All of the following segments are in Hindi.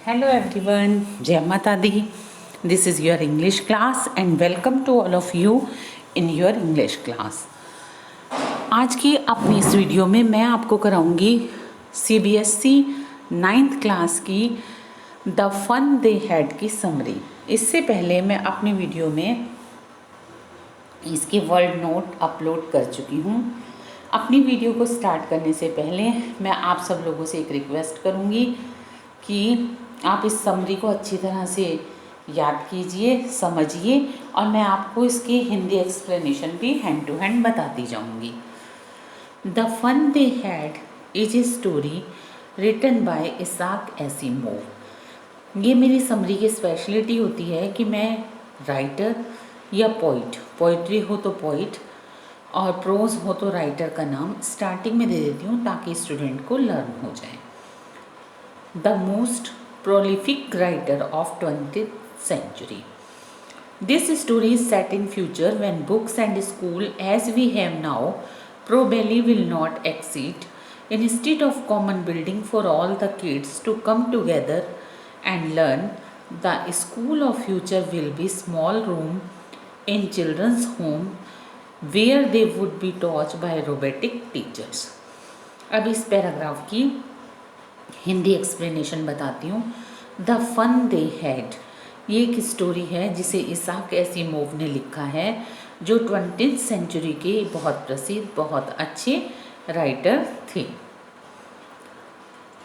Hello everyone, Jai Mata Di. This is your English class and welcome to all of you in your English class. आज की अपनी इस वीडियो में मैं आपको कराऊंगी CBSE 9th क्लास की द फन दे हैड की समरी। इससे पहले मैं अपनी वीडियो में इसके वर्ड नोट अपलोड कर चुकी हूँ। अपनी वीडियो को स्टार्ट करने से पहले मैं आप सब लोगों से एक रिक्वेस्ट करूँगी कि आप इस समरी को अच्छी तरह से याद कीजिए, समझिए और मैं आपको इसके हिंदी एक्सप्लेनेशन भी हैंड टू हैंड बताती जाऊंगी। The fun they had is a story written by Isaac Asimov. ये मेरी समरी की स्पेशलिटी होती है कि मैं राइटर या पोइट्री हो तो पोइट और प्रोज हो तो राइटर का नाम स्टार्टिंग में दे देती हूँ ताकि स्टूडेंट को लर्न हो जाए। The most prolific writer of 20th century. This story is set in future when books and school as we have now probably will not exist. Instead of common building for all the kids to come together and learn, the school of future will be small room in children's home where they would be taught by robotic teachers. अब इस पैराग्राफ की हिंदी एक्सप्लेनेशन बताती हूँ। द फन दे हैड, ये एक स्टोरी है जिसे इसाक एसिमोव ने लिखा है, जो 20th सेंचुरी के बहुत प्रसिद्ध, बहुत अच्छे राइटर थे।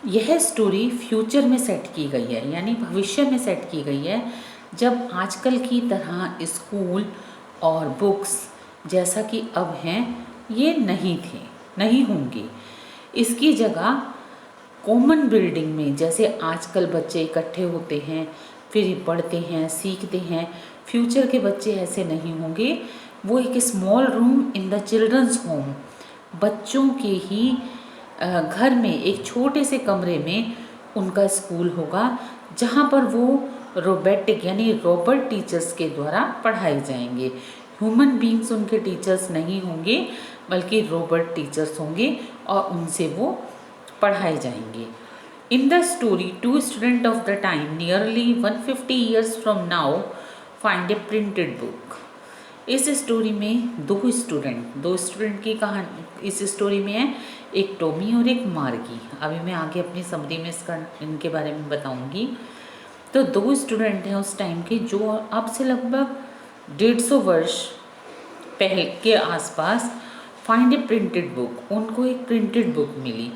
यह स्टोरी फ्यूचर में सेट की गई है, यानी भविष्य में सेट की गई है, जब आजकल की तरह स्कूल और बुक्स जैसा कि अब हैं ये नहीं होंगे। इसकी जगह कॉमन बिल्डिंग में, जैसे आजकल बच्चे इकट्ठे होते हैं, फिर पढ़ते हैं, सीखते हैं, फ्यूचर के बच्चे ऐसे नहीं होंगे। वो एक small room in the children's home, बच्चों के ही घर में एक छोटे से कमरे में उनका स्कूल होगा, जहाँ पर वो रोबोटिक यानी रोबोट टीचर्स के द्वारा पढ़ाए जाएंगे। ह्यूमन बींग्स उनके टीचर्स नहीं होंगे, बल्कि रोबोट टीचर्स होंगे और उनसे वो पढ़ाए जाएंगे। In the story 2 student of the time nearly 150 years from now find A printed book. इस स्टोरी में दो स्टूडेंट की कहानी इस स्टोरी में है, एक टॉमी और एक मार्गी। अभी मैं आगे अपनी समरी में इनके बारे में बताऊंगी। तो 2 स्टूडेंट हैं उस टाइम के, जो अब से लगभग 150 वर्ष पहले के आसपास फाइंड ए प्रिंटेड बुक, उनको एक प्रिंटेड बुक मिली।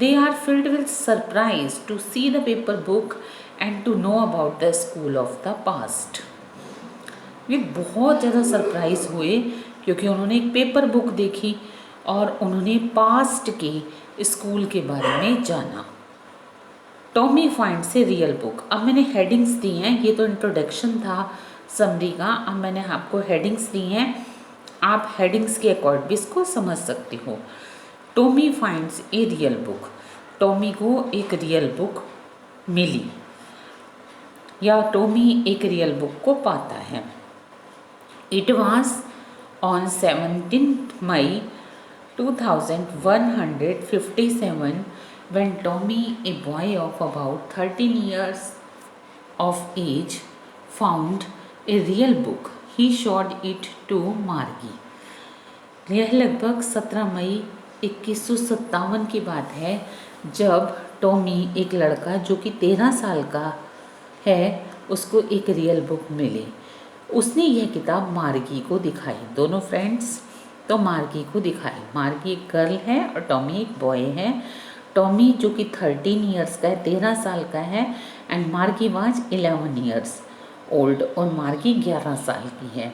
They are filled with surprise to see the paper book and to know about the school of the past. वे बहुत ज़्यादा सरप्राइज हुए क्योंकि उन्होंने एक पेपर बुक देखी और उन्होंने पास्ट के स्कूल के बारे में जाना। Tommy finds a real book. अब मैंने हेडिंग्स दी हैं, ये तो इंट्रोडक्शन था समरी का, अब मैंने आपको हेडिंग्स दी हैं, आप हेडिंग्स के अकॉर्डिंग भी इसको समझ सकते हो। Tommy finds a real book, Tommy को एक रियल बुक मिली या टॉमी एक रियल बुक को पाता है। It was on 17 May 2157 when Tommy, a boy of about 13 years of age, found a real book. He showed it to Margie. यह लगभग 17 मई 2157 की बात है, जब टॉमी एक लड़का जो कि 13 साल का है उसको एक रियल बुक मिली। उसने यह किताब मार्गी को दिखाई। दोनों फ्रेंड्स तो मार्गी को दिखाई। मार्गी एक गर्ल है और टॉमी एक बॉय है। टॉमी जो कि 13 ईयर्स का है, 13 साल का है, एंड मार्गी वाज 11 ईयर्स ओल्ड, और मार्गी 11 साल की है।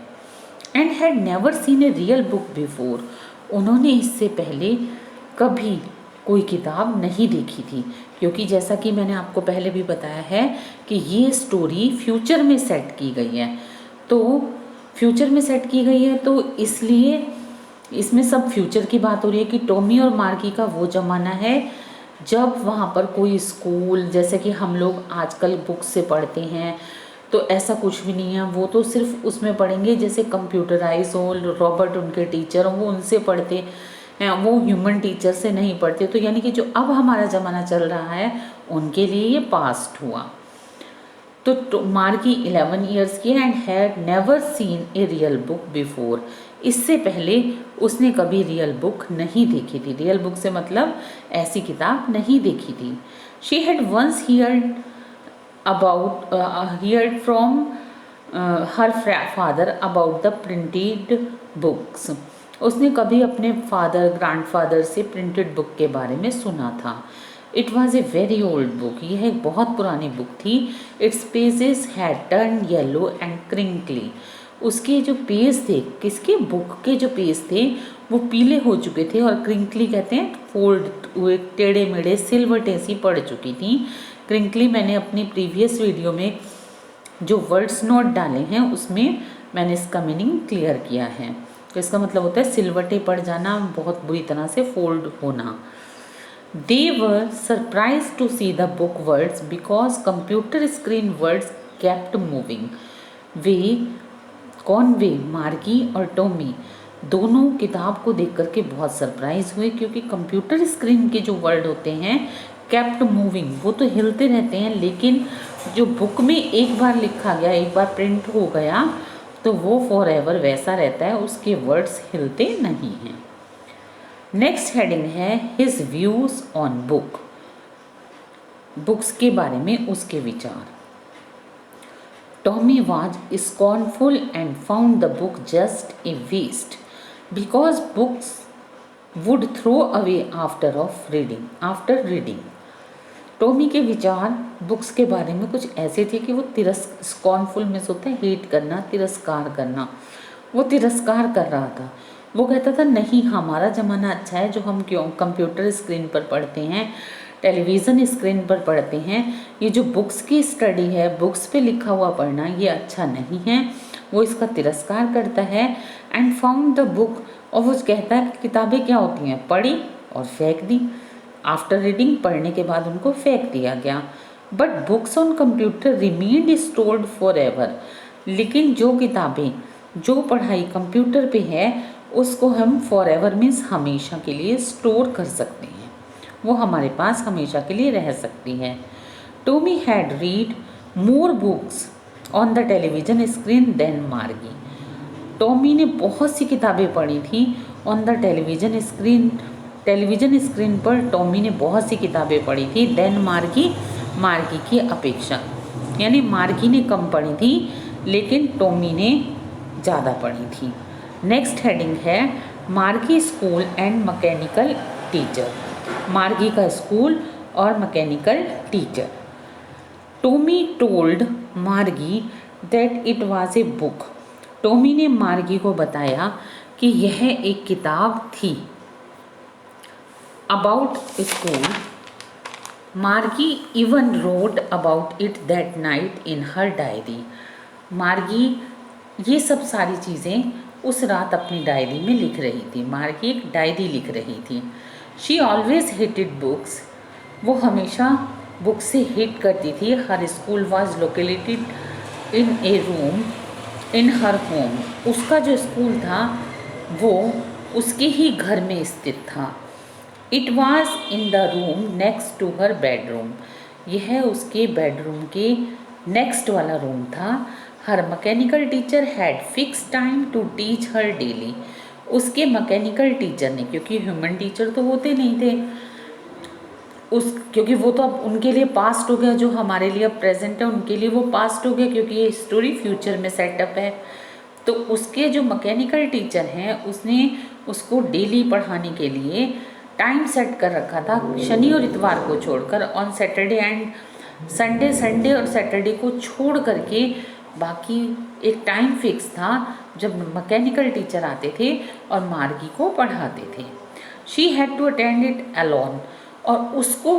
And had never seen a real book before, उन्होंने इससे पहले कभी कोई किताब नहीं देखी थी, क्योंकि जैसा कि मैंने आपको पहले भी बताया है कि ये स्टोरी फ्यूचर में सेट की गई है। तो फ्यूचर में सेट की गई है तो इसलिए इसमें सब फ्यूचर की बात हो रही है कि टॉमी और मार्गी का वो ज़माना है जब वहाँ पर कोई स्कूल, जैसे कि हम लोग आजकल बुक्स से पढ़ते हैं, तो ऐसा कुछ भी नहीं है। वो तो सिर्फ उसमें पढ़ेंगे जैसे कंप्यूटराइज हो, रोबोट उनके टीचर हो, वो उनसे पढ़ते हैं, वो ह्यूमन टीचर से नहीं पढ़ते। तो यानी कि जो अब हमारा ज़माना चल रहा है उनके लिए ये पास्ट हुआ। तो मार्गी 11 ईयर्स की है and had never seen a real book before. इससे पहले उसने कभी रियल बुक नहीं देखी थी। रियल बुक से मतलब ऐसी किताब नहीं देखी थी। She had once heard from her father about the printed books। उसने कभी अपने ग्रैंडफादर से प्रिंटेड बुक के बारे में सुना था। It was a very old book, यह एक बहुत पुरानी बुक थी। It's pages had turn yellow and crinkly. उसके जो पेज थे, किसके बुक के जो पेज थे वो पीले हो चुके थे और क्रिंकली कहते हैं फोल्ड हुए, टेढ़े मेढ़े सिलवटें सी पड़ चुकी थी। क्रिंकली मैंने अपनी प्रीवियस वीडियो में जो वर्ड्स नोट डाले हैं उसमें मैंने इसका मीनिंग क्लियर किया है। तो इसका मतलब होता है सिलवटें पड़ जाना, बहुत बुरी तरह से फोल्ड होना। They were surprised to see the book words because computer screen words kept moving। वे मार्गी और टॉमी दोनों किताब को देख करके बहुत सरप्राइज हुए, क्योंकि कंप्यूटर स्क्रीन के जो वर्ड होते हैं kept moving, वो तो हिलते रहते हैं, लेकिन जो बुक में एक बार लिखा गया, एक बार प्रिंट हो गया तो वो फॉर एवर वैसा रहता है, उसके वर्ड्स हिलते नहीं हैं। नेक्स्ट हेडिंग है his views on book. Books के बारे में उसके विचार। Tommy was scornful and found the book just a waste because books would throw away after reading. Tommy के विचार बुक्स के बारे में कुछ ऐसे थे कि वो स्कॉर्नफुल में होता है हेट करना, तिरस्कार करना। वो तिरस्कार कर रहा था। वो कहता था नहीं, हमारा ज़माना अच्छा है जो हम क्यों कंप्यूटर स्क्रीन पर पढ़ते हैं, टेलीविज़न स्क्रीन पर पढ़ते हैं। ये जो बुक्स की स्टडी है, बुक्स पे लिखा हुआ पढ़ना, ये अच्छा नहीं है। वो इसका तिरस्कार करता है। एंड फाउंड द बुक, और वो कहता है किताबें क्या होती हैं, पढ़ी और फेंक दी। आफ्टर रीडिंग, पढ़ने के बाद उनको फेंक दिया गया। But books on computer remained stored for ever. लेकिन जो किताबें, जो पढ़ाई कंप्यूटर पे है उसको हम फॉर एवर मीन्स हमेशा के लिए स्टोर कर सकते हैं, वो हमारे पास हमेशा के लिए रह सकती है। Tommy had read more books on the television screen than Margie. Tommy ने बहुत सी किताबें पढ़ी थी ऑन द टेलीविज़न स्क्रीन पर टॉमी ने बहुत सी किताबें पढ़ी थी देन मार्गी की अपेक्षा, यानी मार्गी ने कम पढ़ी थी लेकिन टॉमी ने ज़्यादा पढ़ी थी। नेक्स्ट हेडिंग है मार्गी स्कूल एंड मैकेनिकल टीचर। मार्गी का स्कूल और मैकेनिकल टीचर। टॉमी टोल्ड मार्गी that it was a book. Tommy ने मार्गी को बताया कि यह एक किताब थी। अबाउट स्कूल, मार्गी even wrote about it that night in her diary. मार्गी ये सब सारी चीज़ें उस रात अपनी डायरी में लिख रही थी। मार्गी एक डायरी लिख रही थी। She always hated books. वो हमेशा बुक से हेट करती थी। Her school was located in a room in her home. उसका जो स्कूल था वो उसके ही घर में स्थित था। It was in the room next to her bedroom. यह उसके बेडरूम के नेक्स्ट वाला रूम था। Her mechanical teacher had fix time to teach her daily. उसके मैकेनिकल टीचर ने, क्योंकि ह्यूमन टीचर तो होते नहीं थे क्योंकि वो तो अब उनके लिए पास्ट हो गया, जो हमारे लिए अब प्रेजेंट है उनके लिए वो पास्ट हो गया, क्योंकि ये स्टोरी फ्यूचर में सेटअप है। तो उसके जो मैकेनिकल टीचर हैं उसने उसको डेली पढ़ाने के लिए टाइम सेट कर रखा था, शनि और इतवार को छोड़कर। ऑन सैटरडे एंड संडे और सैटरडे को छोड़ करके बाकी एक टाइम फिक्स था जब मैकेनिकल टीचर आते थे और मार्गी को पढ़ाते थे। She had to attend it alone. और उसको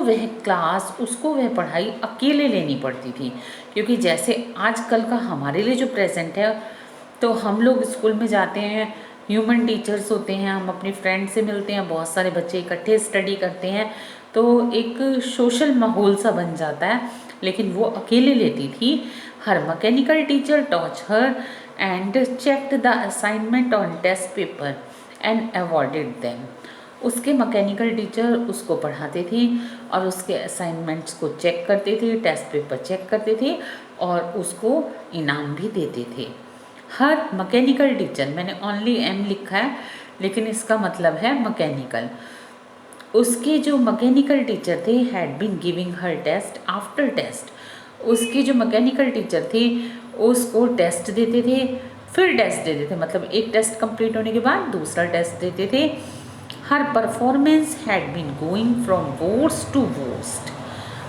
वह पढ़ाई अकेले लेनी पड़ती थी, क्योंकि जैसे आजकल का हमारे लिए जो प्रेजेंट है, तो हम लोग स्कूल में जाते हैं, ह्यूमन टीचर्स होते हैं, हम अपने फ्रेंड से मिलते हैं, बहुत सारे बच्चे इकट्ठे स्टडी करते हैं, तो एक सोशल माहौल सा बन जाता है। लेकिन वो अकेले लेती थी। Her mechanical teacher taught her and checked the assignment on test paper and awarded them. उसके मैकेनिकल टीचर उसको पढ़ाते थे और उसके असाइनमेंट्स को चेक करते थे, टेस्ट पेपर चेक करते थे और उसको इनाम भी देते थे। हर मैकेनिकल टीचर, मैंने ओनली एम लिखा है लेकिन इसका मतलब है मैकेनिकल, उसके जो मैकेनिकल टीचर थे had been giving her test after test, उसके जो मैकेनिकल टीचर थे उसको टेस्ट देते थे, फिर टेस्ट देते थे, मतलब एक टेस्ट कंप्लीट होने के बाद दूसरा टेस्ट देते थे। Her performance had been going from worst to worst.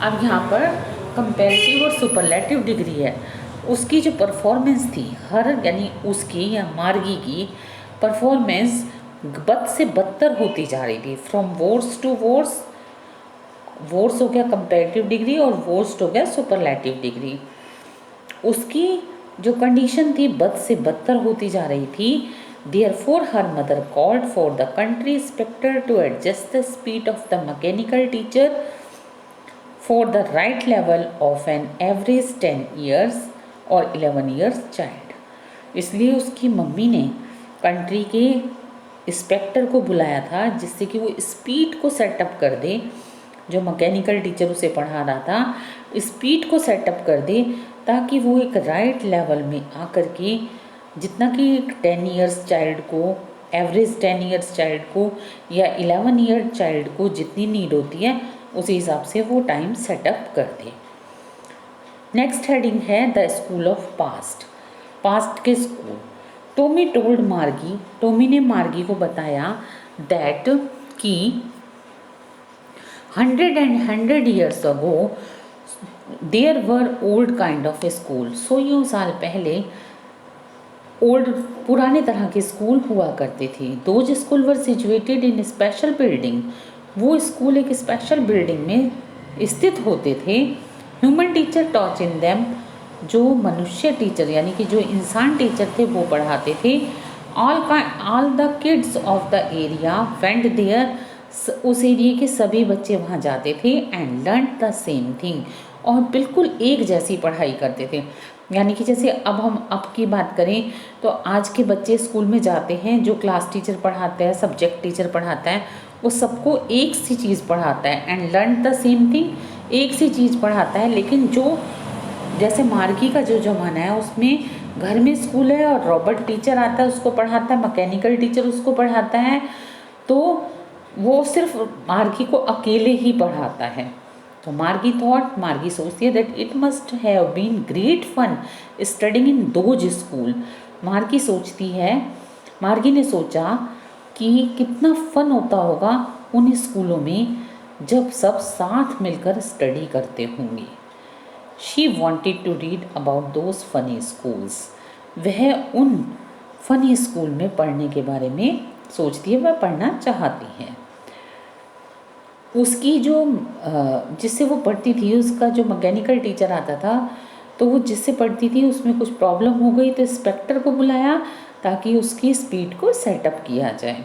अब यहाँ पर कंपेरेटिव और सुपरलेटिव डिग्री है। उसकी जो परफॉर्मेंस थी, हर यानी उसकी या मार्गी की परफॉर्मेंस बद से बदतर होती जा रही थी। From worst to worst, worst हो गया कंपेरेटिव डिग्री और वर्स्ट हो गया सुपरलेटिव डिग्री। उसकी जो कंडीशन थी बद से बदतर होती जा रही थी। Therefore, her mother called for the country inspector to adjust the speed of the mechanical teacher for the right level of an average 10 years or 11 years child. इसलिए उसकी मम्मी ने कंट्री के इंस्पेक्टर को बुलाया था जिससे कि वो स्पीड को सेटअप कर दे, जो मैकेनिकल टीचर उसे पढ़ा रहा था स्पीड को सेटअप कर दे ताकि वो एक राइट लेवल में आकर के जितना कि 10 ईयर्स चाइल्ड को, एवरेज 10 ईयर्स चाइल्ड को या 11 ईयर चाइल्ड को जितनी नीड होती है उसी हिसाब से वो टाइम सेटअप कर दे। नेक्स्ट हेडिंग है the school of past, past के स्कूल। टोमी टोल्ड मार्गी, टोमी ने मार्गी को बताया दैट कि 100 years ago there were old kind of school. 100 साल पहले ओल्ड पुराने तरह के स्कूल हुआ करते थे। Those school were situated in special building, वो स्कूल एक स्पेशल बिल्डिंग में स्थित होते थे। ह्यूमन टीचर टॉच इन देम, जो मनुष्य टीचर यानी कि जो इंसान टीचर थे वो पढ़ाते थे। All the kids of the area went there, उस एरिया के सभी बच्चे वहाँ जाते थे। And learn the same thing, और बिल्कुल एक जैसी पढ़ाई करते थे। यानी कि जैसे अब की बात करें तो आज के बच्चे स्कूल में जाते हैं, जो क्लास टीचर पढ़ाता है, सब्जेक्ट टीचर पढ़ाता है, वो सबको एक सी चीज़ पढ़ाता है। And learn the same thing, एक सी चीज़ पढ़ाता है। लेकिन जो जैसे मार्गी का जो ज़माना है उसमें घर में स्कूल है और रॉबर्ट टीचर आता है उसको पढ़ाता है, मैकेनिकल टीचर उसको पढ़ाता है, तो वो सिर्फ मार्गी को अकेले ही पढ़ाता है। तो मार्गी थॉट, मार्गी सोचती है that it must have been great fun studying in those school. Margie सोचती है, मार्गी ने सोचा कि कितना फन होता होगा उन स्कूलों में जब सब साथ मिलकर स्टडी करते होंगे। She wanted to read about those funny schools, वह उन फनी स्कूल में पढ़ने के बारे में सोचती है, वह पढ़ना चाहती है। उसकी जो जिससे वो पढ़ती थी, उसका जो मैकेनिकल टीचर आता था, तो वो जिससे पढ़ती थी उसमें कुछ प्रॉब्लम हो गई तो इंस्पेक्टर को बुलाया ताकि उसकी स्पीड को सेटअप किया जाए।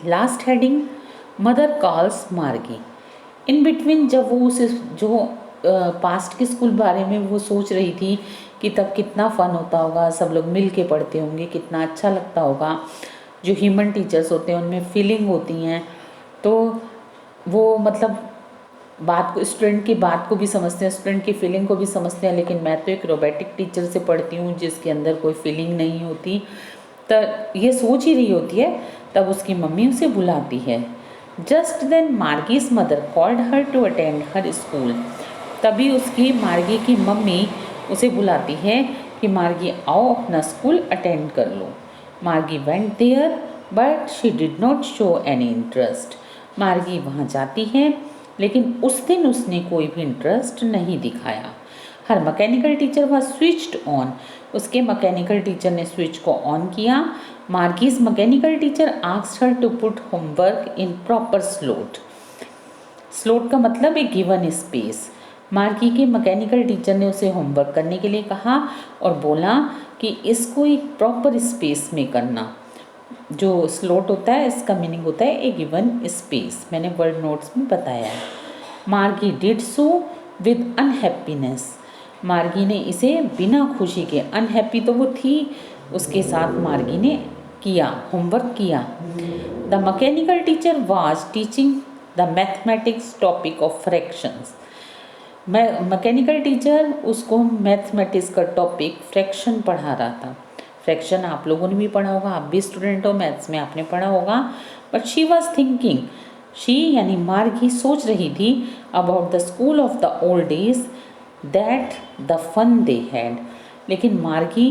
लास्ट हेडिंग मदर कॉल्स मार्गी। इन बिटवीन जब वो उस जो पास्ट के स्कूल बारे में वो सोच रही थी कि तब कितना फ़न होता होगा, सब लोग मिल के पढ़ते होंगे, कितना अच्छा लगता होगा। जो ह्यूमन टीचर्स होते हैं उनमें फीलिंग होती हैं, तो वो मतलब बात को, स्टूडेंट की बात को भी समझते हैं, स्टूडेंट की फीलिंग को भी समझते हैं। लेकिन मैं तो एक रोबोटिक टीचर से पढ़ती हूँ जिसके अंदर कोई फीलिंग नहीं होती, तो ये सोच ही रही होती है। तब उसकी मम्मी उसे बुलाती है। Just then Margie's mother called her to attend her school. तभी उसकी मार्गी की मम्मी उसे बुलाती है कि मार्गी आओ अपना स्कूल अटेंड कर लो। Margie went there but she did not show any interest. Margie वहाँ जाती है लेकिन उस दिन उसने कोई भी इंटरेस्ट नहीं दिखाया। हर मैकेनिकल टीचर वह स्विच्ड ऑन, उसके मैकेनिकल टीचर ने स्विच को ऑन किया। Margie's mechanical teacher asked her to put homework in proper slot. Slot का मतलब एक गिवन स्पेस। मार्गी के मैकेनिकल टीचर ने उसे होमवर्क करने के लिए कहा और बोला कि इसको एक प्रॉपर स्पेस में करना। जो स्लॉट होता है इसका मीनिंग होता है ए गिवन स्पेस, मैंने वर्ड नोट्स में बताया है। मार्गी डिड सो विद अनहैप्पीनेस। मार्गी ने इसे बिना खुशी के, अनहैप्पी तो वो थी, उसके साथ मार्गी ने किया, होमवर्क किया। The mechanical teacher was teaching the mathematics topic of fractions. Mechanical teacher उसको मैथमेटिक्स का टॉपिक फ्रैक्शन पढ़ा रहा था। फ्रैक्शन आप लोगों ने भी पढ़ा होगा, आप भी स्टूडेंट हो, मैथ्स में आपने पढ़ा होगा। But she was thinking, she यानी मार्गी सोच रही थी about the school of the old days that the fun they had. लेकिन मार्गी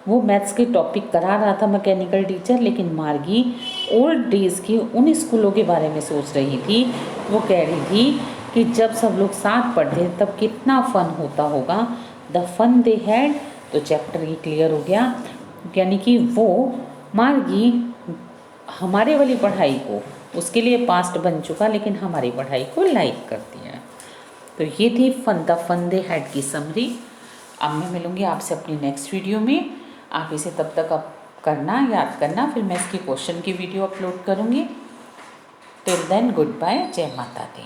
वो मैथ्स के टॉपिक करा रहा था मैकेनिकल टीचर, लेकिन मार्गी ओल्ड डेज़ के उन स्कूलों के बारे में सोच रही थी। वो कह रही थी कि जब सब लोग साथ पढ़ते तब कितना फ़न होता होगा। द फन दे हैड, तो चैप्टर ये क्लियर हो गया। यानी कि वो मार्गी हमारे वाली पढ़ाई को, उसके लिए पास्ट बन चुका, लेकिन हमारी पढ़ाई को लाइक करती है। तो ये थी द फन दे हैड की समरी। अब मैं मिलूँगी आपसे अपनी नेक्स्ट वीडियो में। आप इसे तब तक अब करना, याद करना, फिर मैं इसकी क्वेश्चन की वीडियो अपलोड करूँगी। टिल देन गुड बाय, जय माता दी।